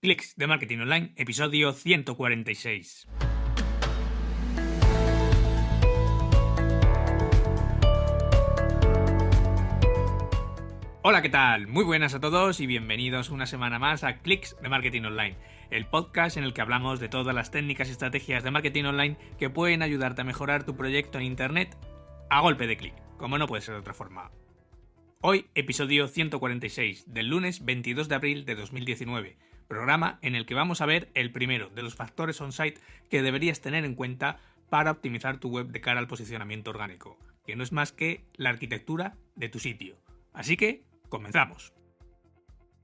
Clics de Marketing Online, episodio 146. Hola, ¿qué tal? Muy buenas a todos y bienvenidos una semana más a Clics de Marketing Online, el podcast en el que hablamos de todas las técnicas y estrategias de marketing online que pueden ayudarte a mejorar tu proyecto en Internet a golpe de clic, como no puede ser de otra forma. Hoy, episodio 146, del lunes 22 de abril de 2019, programa en el que vamos a ver el primero de los factores on-site que deberías tener en cuenta para optimizar tu web de cara al posicionamiento orgánico, que no es más que la arquitectura de tu sitio. Así que, comenzamos.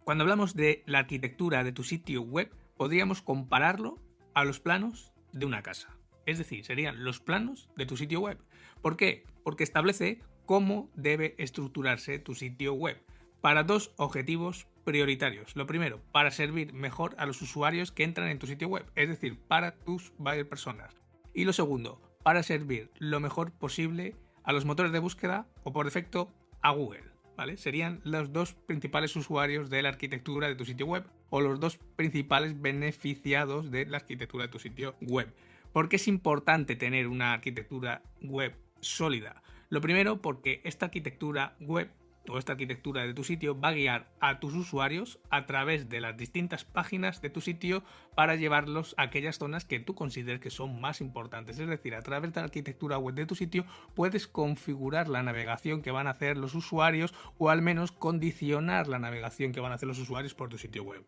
Cuando hablamos de la arquitectura de tu sitio web, podríamos compararlo a los planos de una casa. Es decir, serían los planos de tu sitio web. ¿Por qué? Porque establece cómo debe estructurarse tu sitio web para dos objetivos prioritarios. Lo primero, para servir mejor a los usuarios que entran en tu sitio web, es decir, para tus buyer personas. Y lo segundo, para servir lo mejor posible a los motores de búsqueda o por defecto a Google, ¿vale? Serían los dos principales usuarios de la arquitectura de tu sitio web o los dos principales beneficiados de la arquitectura de tu sitio web. ¿Por qué es importante tener una arquitectura web sólida? Lo primero, porque esta arquitectura web o esta arquitectura de tu sitio va a guiar a tus usuarios a través de las distintas páginas de tu sitio para llevarlos a aquellas zonas que tú consideres que son más importantes. Es decir, a través de la arquitectura web de tu sitio puedes configurar la navegación que van a hacer los usuarios o al menos condicionar la navegación que van a hacer los usuarios por tu sitio web.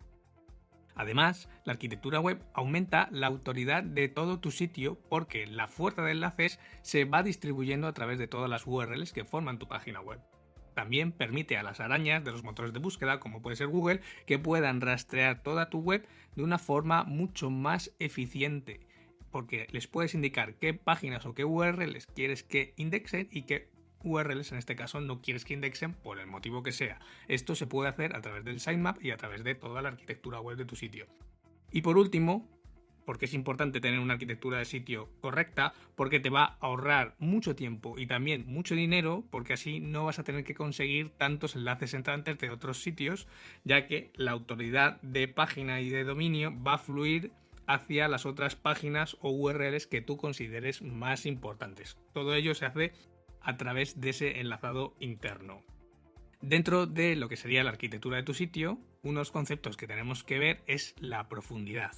Además, la arquitectura web aumenta la autoridad de todo tu sitio porque la fuerza de enlaces se va distribuyendo a través de todas las URLs que forman tu página web. También permite a las arañas de los motores de búsqueda, como puede ser Google, que puedan rastrear toda tu web de una forma mucho más eficiente, porque les puedes indicar qué páginas o qué URLs quieres que indexen y qué URLs en este caso no quieres que indexen por el motivo que sea. Esto se puede hacer a través del sitemap y a través de toda la arquitectura web de tu sitio. Y por último, porque es importante tener una arquitectura de sitio correcta, porque te va a ahorrar mucho tiempo y también mucho dinero, porque así no vas a tener que conseguir tantos enlaces entrantes de otros sitios, ya que la autoridad de página y de dominio va a fluir hacia las otras páginas o URLs que tú consideres más importantes. Todo ello se hace a través de ese enlazado interno. Dentro de lo que sería la arquitectura de tu sitio, unos conceptos que tenemos que ver es la profundidad.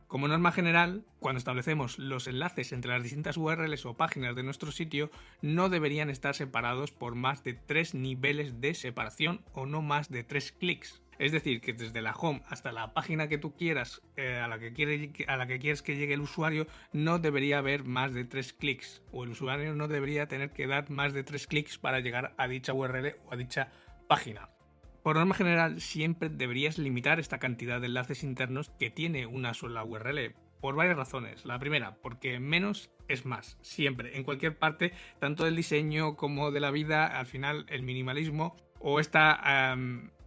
Como norma general, cuando establecemos los enlaces entre las distintas URLs o páginas de nuestro sitio, no deberían estar separados por más de 3 niveles de separación o no más de 3 clics. Es decir, que desde la home hasta la página que tú quieras, a la que quieres que llegue el usuario, no debería haber más de 3 clics. O el usuario no debería tener que dar más de 3 clics para llegar a dicha URL o a dicha página. Por norma general, siempre deberías limitar esta cantidad de enlaces internos que tiene una sola URL, por varias razones. La primera, porque menos es más, siempre, en cualquier parte, tanto del diseño como de la vida, al final el minimalismo o esta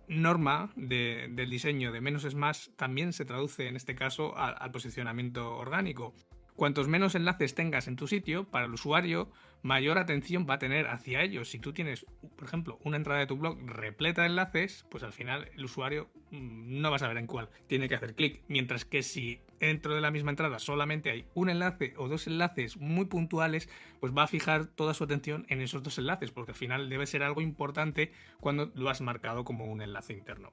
norma del diseño de menos es más también se traduce en este caso al posicionamiento orgánico. Cuantos menos enlaces tengas en tu sitio, para el usuario, mayor atención va a tener hacia ellos. Si tú tienes, por ejemplo, una entrada de tu blog repleta de enlaces, pues al final el usuario no va a saber en cuál tiene que hacer clic. Mientras que si dentro de la misma entrada solamente hay un enlace o dos enlaces muy puntuales, pues va a fijar toda su atención en esos dos enlaces, porque al final debe ser algo importante cuando lo has marcado como un enlace interno.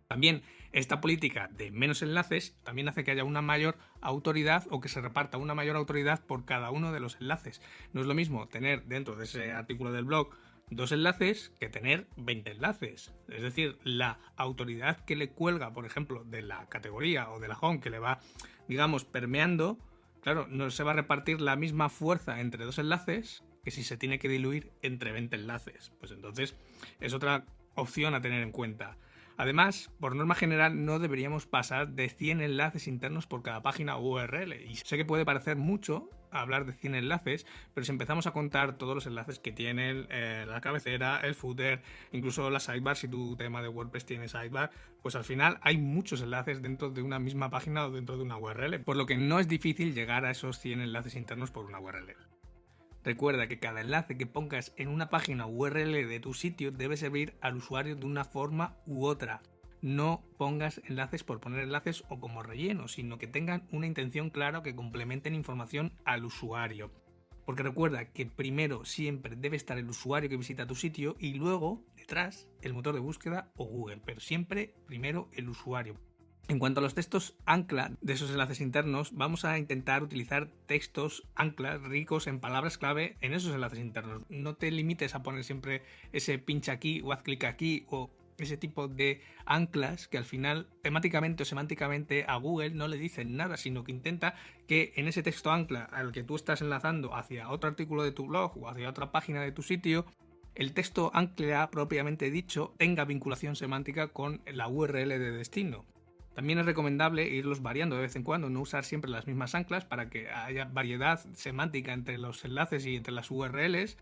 También esta política de menos enlaces también hace que haya una mayor autoridad o que se reparta una mayor autoridad por cada uno de los enlaces. No es lo mismo tener dentro de ese artículo del blog 2 enlaces que tener 20 enlaces. Es decir, la autoridad que le cuelga, por ejemplo, de la categoría o de la home que le va, digamos, permeando, claro, no se va a repartir la misma fuerza entre 2 enlaces que si se tiene que diluir entre 20 enlaces. Pues entonces es otra opción a tener en cuenta. Además, por norma general no deberíamos pasar de 100 enlaces internos por cada página o URL. Y sé que puede parecer mucho hablar de 100 enlaces, pero si empezamos a contar todos los enlaces que tienen la cabecera, el footer, incluso la sidebar, si tu tema de WordPress tiene sidebar, pues al final hay muchos enlaces dentro de una misma página o dentro de una URL, por lo que no es difícil llegar a esos 100 enlaces internos por una URL. Recuerda que cada enlace que pongas en una página URL de tu sitio debe servir al usuario de una forma u otra. no pongas enlaces por poner enlaces o como relleno, sino que tengan una intención clara, que complementen información al usuario. Porque recuerda que primero siempre debe estar el usuario que visita tu sitio y luego detrás el motor de búsqueda o Google, pero siempre primero el usuario. En cuanto a los textos ancla de esos enlaces internos, vamos a intentar utilizar textos ancla ricos en palabras clave en esos enlaces internos. No te limites a poner siempre ese pincha aquí o haz clic aquí o ese tipo de anclas que al final temáticamente o semánticamente a Google no le dicen nada, sino que intenta que en ese texto ancla al que tú estás enlazando hacia otro artículo de tu blog o hacia otra página de tu sitio, el texto ancla propiamente dicho tenga vinculación semántica con la URL de destino. También es recomendable irlos variando de vez en cuando, no usar siempre las mismas anclas para que haya variedad semántica entre los enlaces y entre las URLs.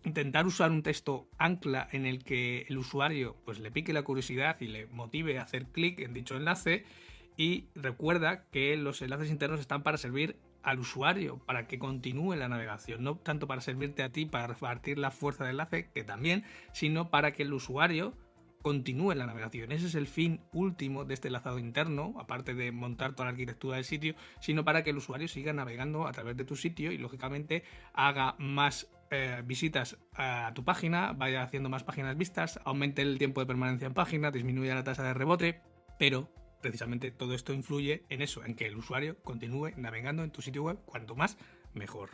Intentar usar un texto ancla en el que el usuario pues le pique la curiosidad y le motive a hacer clic en dicho enlace. Y recuerda que los enlaces internos están para servir al usuario, para que continúe la navegación, no tanto para servirte a ti para repartir la fuerza de enlace, que también, sino para que el usuario continúe la navegación. Ese es el fin último de este enlazado interno, aparte de montar toda la arquitectura del sitio, sino para que el usuario siga navegando a través de tu sitio y lógicamente haga más visitas a tu página, vaya haciendo más páginas vistas, aumente el tiempo de permanencia en página, disminuya la tasa de rebote, pero precisamente todo esto influye en eso, en que el usuario continúe navegando en tu sitio web, cuanto más mejor.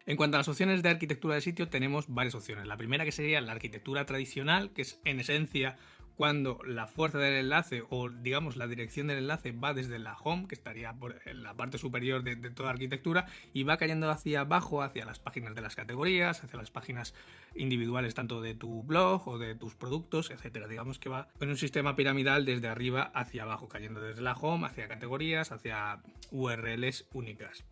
En cuanto a las opciones de arquitectura de sitio, tenemos varias opciones. La primera, que sería la arquitectura tradicional, que es en esencia cuando la fuerza del enlace o digamos la dirección del enlace va desde la home, que estaría por la parte superior de toda la arquitectura, y va cayendo hacia abajo, hacia las páginas de las categorías, hacia las páginas individuales tanto de tu blog o de tus productos, etcétera. Digamos que va en un sistema piramidal desde arriba hacia abajo, cayendo desde la home hacia categorías, hacia URLs únicas.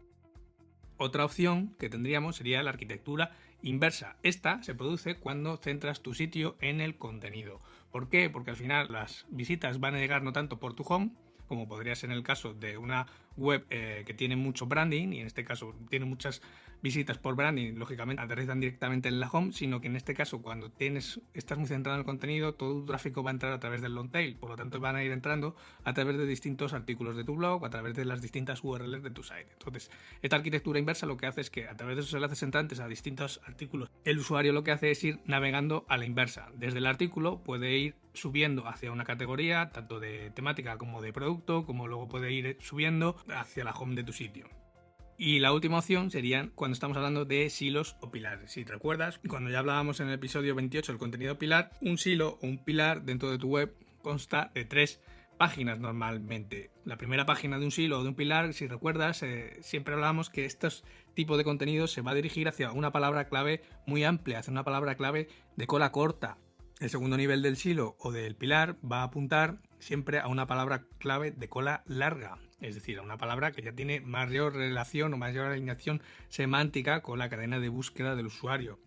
Otra opción que tendríamos sería la arquitectura inversa. Esta se produce cuando centras tu sitio en el contenido. ¿Por qué? Porque al final las visitas van a llegar no tanto por tu home, como podría ser en el caso de una web que tiene mucho branding, y en este caso tiene muchas visitas por branding, lógicamente aterrizan directamente en la home, sino que en este caso cuando estás muy centrado en el contenido, todo tu tráfico va a entrar a través del long tail, por lo tanto van a ir entrando a través de distintos artículos de tu blog, a través de las distintas URLs de tu site. Entonces, esta arquitectura inversa lo que hace es que a través de esos enlaces entrantes a distintos artículos, el usuario lo que hace es ir navegando a la inversa. Desde el artículo puede ir subiendo hacia una categoría, tanto de temática como de producto, como luego puede ir subiendo hacia la home de tu sitio. Y la última opción serían cuando estamos hablando de silos o pilares. Si te recuerdas, cuando ya hablábamos en el episodio 28 del contenido pilar, un silo o un pilar dentro de tu web consta de 3 páginas normalmente. La primera página de un silo o de un pilar, si recuerdas, siempre hablábamos que estos tipos de contenidos se va a dirigir hacia una palabra clave muy amplia, hacia una palabra clave de cola corta. El segundo nivel del silo o del pilar va a apuntar siempre a una palabra clave de cola larga, es decir, a una palabra que ya tiene mayor relación o mayor alineación semántica con la cadena de búsqueda del usuario.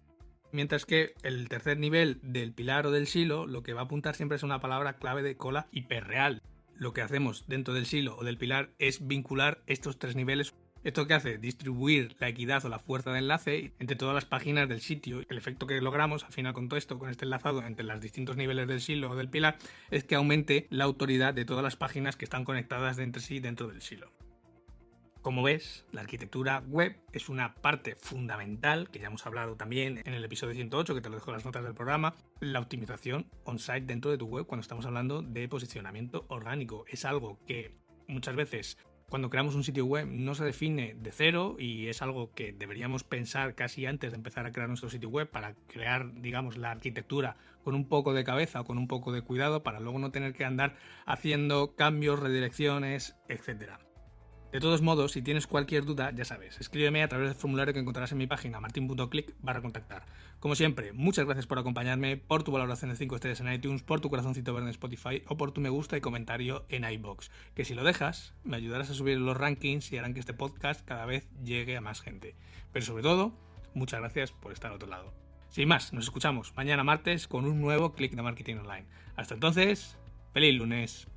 Mientras que el tercer nivel del pilar o del silo lo que va a apuntar siempre es a una palabra clave de cola hiperreal. Lo que hacemos dentro del silo o del pilar es vincular estos 3 niveles. ¿Esto qué hace? Distribuir la equidad o la fuerza de enlace entre todas las páginas del sitio. El efecto que logramos al final con todo esto, con este enlazado entre los distintos niveles del silo o del pilar, es que aumente la autoridad de todas las páginas que están conectadas entre sí dentro del silo. Como ves, la arquitectura web es una parte fundamental, que ya hemos hablado también en el episodio 108, que te lo dejo en las notas del programa, la optimización on-site dentro de tu web cuando estamos hablando de posicionamiento orgánico. Es algo que muchas veces cuando creamos un sitio web no se define de cero y es algo que deberíamos pensar casi antes de empezar a crear nuestro sitio web para crear, digamos, la arquitectura con un poco de cabeza o con un poco de cuidado para luego no tener que andar haciendo cambios, redirecciones, etcétera. De todos modos, si tienes cualquier duda, ya sabes, escríbeme a través del formulario que encontrarás en mi página martin.click/contactar. Como siempre, muchas gracias por acompañarme, por tu valoración de 5 estrellas en iTunes, por tu corazoncito verde en Spotify o por tu me gusta y comentario en iVoox, que si lo dejas, me ayudarás a subir los rankings y harán que este podcast cada vez llegue a más gente. Pero sobre todo, muchas gracias por estar al otro lado. Sin más, nos escuchamos mañana martes con un nuevo Click de Marketing Online. Hasta entonces, ¡feliz lunes!